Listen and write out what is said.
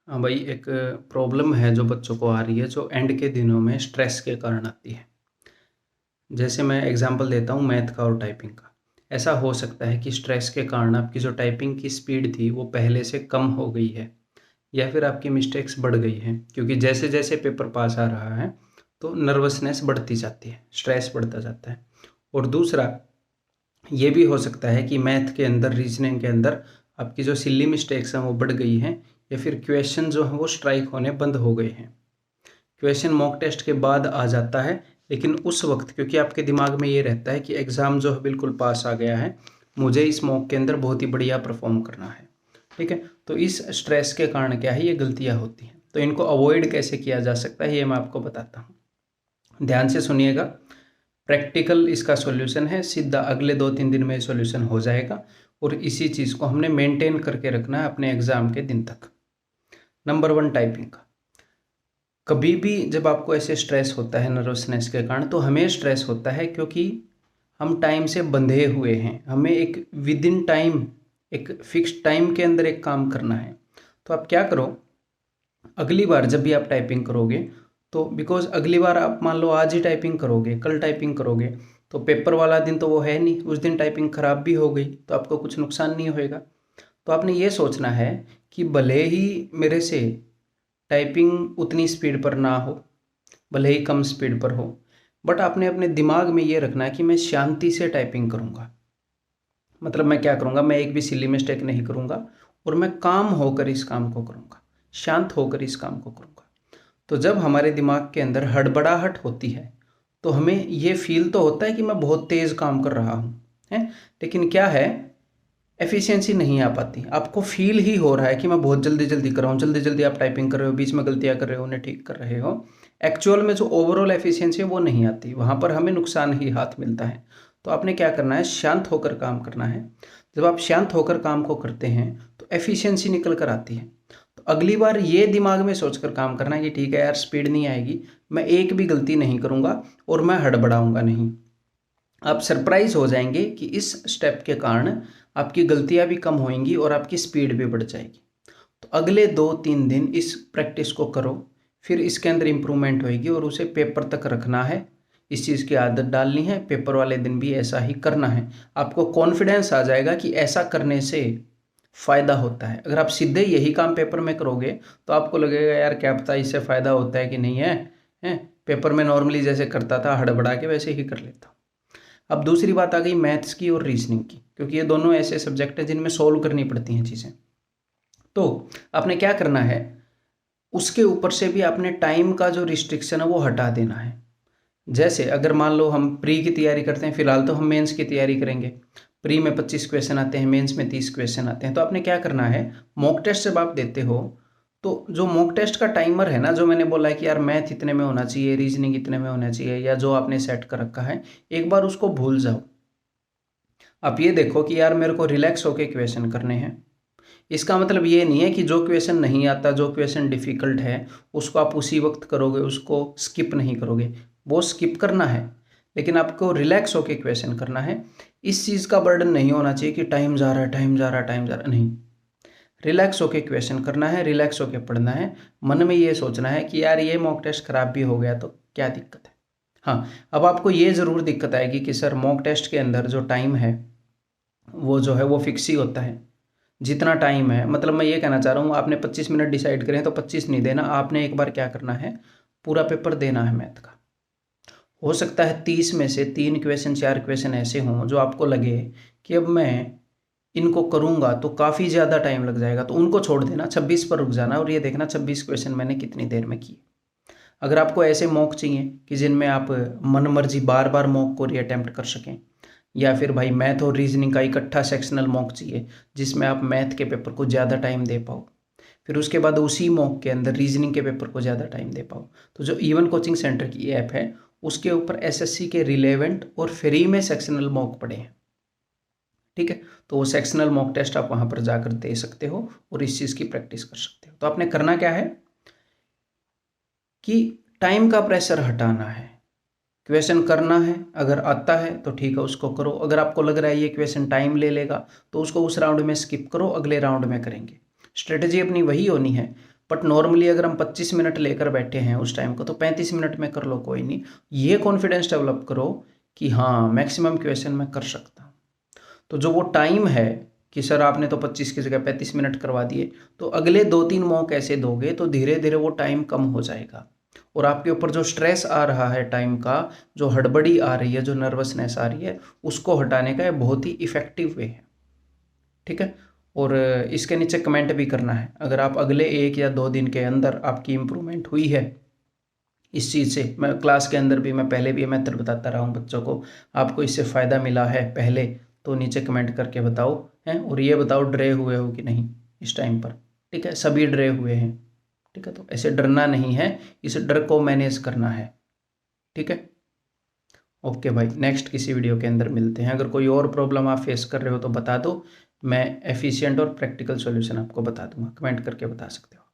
हाँ भाई, एक प्रॉब्लम है जो बच्चों को आ रही है, जो एंड के दिनों में स्ट्रेस के कारण आती है। जैसे मैं एग्जांपल देता हूँ मैथ का और टाइपिंग का। ऐसा हो सकता है कि स्ट्रेस के कारण आपकी जो टाइपिंग की स्पीड थी वो पहले से कम हो गई है, या फिर आपकी मिस्टेक्स बढ़ गई हैं, क्योंकि जैसे जैसे पेपर पास आ रहा है तो नर्वसनेस बढ़ती जाती है, स्ट्रेस बढ़ता जाता है। और दूसरा ये भी हो सकता है कि मैथ के अंदर, रीजनिंग के अंदर आपकी जो सिली मिस्टेक्स हैं वो बढ़ गई हैं, या फिर क्वेश्चन जो हैं वो स्ट्राइक होने बंद हो गए हैं। क्वेश्चन मॉक टेस्ट के बाद आ जाता है, लेकिन उस वक्त क्योंकि आपके दिमाग में ये रहता है कि एग्ज़ाम जो है बिल्कुल पास आ गया है, मुझे इस मॉक के अंदर बहुत ही बढ़िया परफॉर्म करना है। ठीक है, तो इस स्ट्रेस के कारण क्या है, ये गलतियाँ होती हैं। तो इनको अवॉइड कैसे किया जा सकता है ये मैं आपको बताता हूँ, ध्यान से सुनिएगा। प्रैक्टिकल इसका सॉल्यूशन है, सीधा अगले 2-3 दिन में सॉल्यूशन हो जाएगा, और इसी चीज़ को हमने मेंटेन करके रखना है अपने एग्ज़ाम के दिन तक। नंबर 1, टाइपिंग का। कभी भी जब आपको ऐसे स्ट्रेस होता है नर्वसनेस के कारण, तो हमें स्ट्रेस होता है क्योंकि हम टाइम से बंधे हुए हैं। हमें एक विद इन टाइम, एक फिक्स टाइम के अंदर एक काम करना है। तो आप क्या करो, अगली बार जब भी आप टाइपिंग करोगे, तो बिकॉज अगली बार आप मान लो आज ही टाइपिंग करोगे, कल टाइपिंग करोगे, तो पेपर वाला दिन तो वो है नहीं, उस दिन टाइपिंग खराब भी हो गई तो आपको कुछ नुकसान नहीं होएगा। तो आपने ये सोचना है कि भले ही मेरे से टाइपिंग उतनी स्पीड पर ना हो, भले ही कम स्पीड पर हो, बट आपने अपने दिमाग में ये रखना है कि मैं शांति से टाइपिंग करूँगा। मतलब मैं क्या करूँगा, मैं एक भी सिली मिस्टेक नहीं करूँगा, और मैं काम होकर इस काम को करूँगा, शांत होकर इस काम को करूँगा। तो जब हमारे दिमाग के अंदर हड़बड़ाहट होती है, तो हमें ये फील तो होता है कि मैं बहुत तेज़ काम कर रहा हूँ, है, लेकिन क्या है, एफिशिएंसी नहीं आ पाती। आपको फील ही हो रहा है कि मैं बहुत जल्दी जल्दी कर रहा हूँ, जल्दी जल्दी आप टाइपिंग कर रहे हो, बीच में गलतियाँ कर रहे हो, उन्हें ठीक कर रहे हो। एक्चुअल में जो ओवरऑल एफिशिएंसी है वो नहीं आती, वहाँ पर हमें नुकसान ही हाथ मिलता है। तो आपने क्या करना है, शांत होकर काम करना है। जब आप शांत होकर काम को करते हैं तो एफिशिएंसी निकल कर आती है। तो अगली बार ये दिमाग में सोच कर काम करना है कि ठीक है यार, स्पीड नहीं आएगी, मैं एक भी गलती नहीं करूँगा और मैं हड़बड़ाऊँगा नहीं। आप सरप्राइज हो जाएंगे कि इस स्टेप के कारण आपकी गलतियां भी कम होंगी और आपकी स्पीड भी बढ़ जाएगी। तो अगले 2-3 दिन इस प्रैक्टिस को करो, फिर इसके अंदर इम्प्रूवमेंट होएगी और उसे पेपर तक रखना है। इस चीज़ की आदत डालनी है, पेपर वाले दिन भी ऐसा ही करना है। आपको कॉन्फिडेंस आ जाएगा कि ऐसा करने से फ़ायदा होता है। अगर आप सीधे यही काम पेपर में करोगे तो आपको लगेगा यार क्या पता इससे फ़ायदा होता है कि नहीं है, हैं, पेपर में नॉर्मली जैसे करता था हड़बड़ा के वैसे ही कर लेता हूँ। अब दूसरी बात आ गई मैथ्स की और रीजनिंग की, क्योंकि ये दोनों ऐसे सब्जेक्ट हैं जिनमें सॉल्व करनी पड़ती हैं चीज़ें। तो आपने क्या करना है, उसके ऊपर से भी आपने टाइम का जो रिस्ट्रिक्शन है वो हटा देना है। जैसे अगर मान लो हम प्री की तैयारी करते हैं, फिलहाल तो हम मेंस की तैयारी करेंगे। प्री में 25 क्वेश्चन आते हैं, मेंस में 30 क्वेश्चन आते हैं। तो आपने क्या करना है, मॉक टेस्ट जब आप देते हो, तो जो मॉक टेस्ट का टाइमर है ना, जो मैंने बोला है कि यार मैथ इतने में होना चाहिए, रीजनिंग इतने में होना चाहिए, या जो आपने सेट कर रखा है, एक बार उसको भूल जाओ। आप ये देखो कि यार मेरे को रिलैक्स होके क्वेश्चन करने हैं। इसका मतलब ये नहीं है कि जो क्वेश्चन नहीं आता, जो क्वेश्चन डिफ़िकल्ट है, उसको आप उसी वक्त करोगे, उसको स्किप नहीं करोगे। वो स्किप करना है, लेकिन आपको रिलैक्स होके क्वेश्चन करना है। इस चीज़ का बर्डन नहीं होना चाहिए कि टाइम जा रहा है, टाइम जा रहा है, टाइम जा रहा है, नहीं। रिलैक्स होके क्वेश्चन करना है, रिलैक्स होके पढ़ना है। मन में ये सोचना है कि यार ये मॉक टेस्ट खराब भी हो गया तो क्या दिक्कत है। हाँ, अब आपको ये ज़रूर दिक्कत आएगी कि सर मॉक टेस्ट के अंदर जो टाइम है वो जो है वो फिक्स ही होता है। जितना टाइम है, मतलब मैं ये कहना चाह रहा हूँ, आपने 25 मिनट डिसाइड करें तो 25 नहीं देना, आपने एक बार क्या करना है, पूरा पेपर देना है मैथ का। हो सकता है 30 में से 3 क्वेश्चन 4 क्वेश्चन ऐसे हों जो आपको लगे कि अब मैं इनको करूँगा तो काफ़ी ज़्यादा टाइम लग जाएगा, तो उनको छोड़ देना, 26 पर रुक जाना और ये देखना 26 क्वेश्चन मैंने कितनी देर में किए। अगर आपको ऐसे मॉक चाहिए कि जिनमें आप मन मर्जी बार बार मॉक को रीअटेम्प्ट कर सकें, या फिर भाई मैथ और रीजनिंग का इकट्ठा सेक्शनल मॉक चाहिए जिसमें आप मैथ के पेपर को ज़्यादा टाइम दे पाओ, फिर उसके बाद उसी मॉक के अंदर रीजनिंग के पेपर को ज़्यादा टाइम दे पाओ, तो जो इवन कोचिंग सेंटर की ऐप है उसके ऊपर एसएससी के रिलेवेंट और फ्री में सेक्शनल मॉक पड़े हैं। ठीक है, तो वो सेक्शनल मॉक टेस्ट आप वहाँ पर जाकर दे सकते हो और इस चीज़ की प्रैक्टिस कर सकते हो। तो आपने करना क्या है कि टाइम का प्रेशर हटाना है, क्वेश्चन करना है। अगर आता है तो ठीक है, उसको करो। अगर आपको लग रहा है ये क्वेश्चन टाइम ले लेगा तो उसको उस राउंड में स्किप करो, अगले राउंड में करेंगे। स्ट्रेटजी अपनी वही होनी है, बट नॉर्मली अगर हम 25 मिनट लेकर बैठे हैं उस टाइम को, तो 35 मिनट में कर लो, कोई नहीं। ये कॉन्फिडेंस डेवलप करो कि हाँ मैक्सिमम क्वेश्चन मैं कर सकता हूँ। तो जो वो टाइम है कि सर आपने तो 25 की जगह 35 मिनट करवा दिए, तो अगले 2-3 मॉक ऐसे दोगे तो धीरे धीरे वो टाइम कम हो जाएगा, और आपके ऊपर जो स्ट्रेस आ रहा है टाइम का, जो हड़बड़ी आ रही है, जो नर्वसनेस आ रही है, उसको हटाने का बहुत ही इफ़ेक्टिव वे है। ठीक है। और इसके नीचे कमेंट भी करना है अगर आप अगले 1 या 2 दिन के अंदर आपकी इम्प्रूवमेंट हुई है इस चीज़ से। मैं क्लास के अंदर भी, मैं पहले भी मेथड बताता रहा हूँ बच्चों को, आपको इससे फ़ायदा मिला है पहले, तो नीचे कमेंट करके बताओ हैं। और ये बताओ डरे हुए हो कि नहीं इस टाइम पर। ठीक है, सभी डरे हुए हैं। ठीक है, तो ऐसे डरना नहीं है, इस डर को मैनेज करना है। ठीक है, ओके भाई, नेक्स्ट किसी वीडियो के अंदर मिलते हैं। अगर कोई और प्रॉब्लम आप फेस कर रहे हो तो बता दो, मैं एफिशिएंट और प्रैक्टिकल सॉल्यूशन आपको बता दूंगा, कमेंट करके बता सकते हो।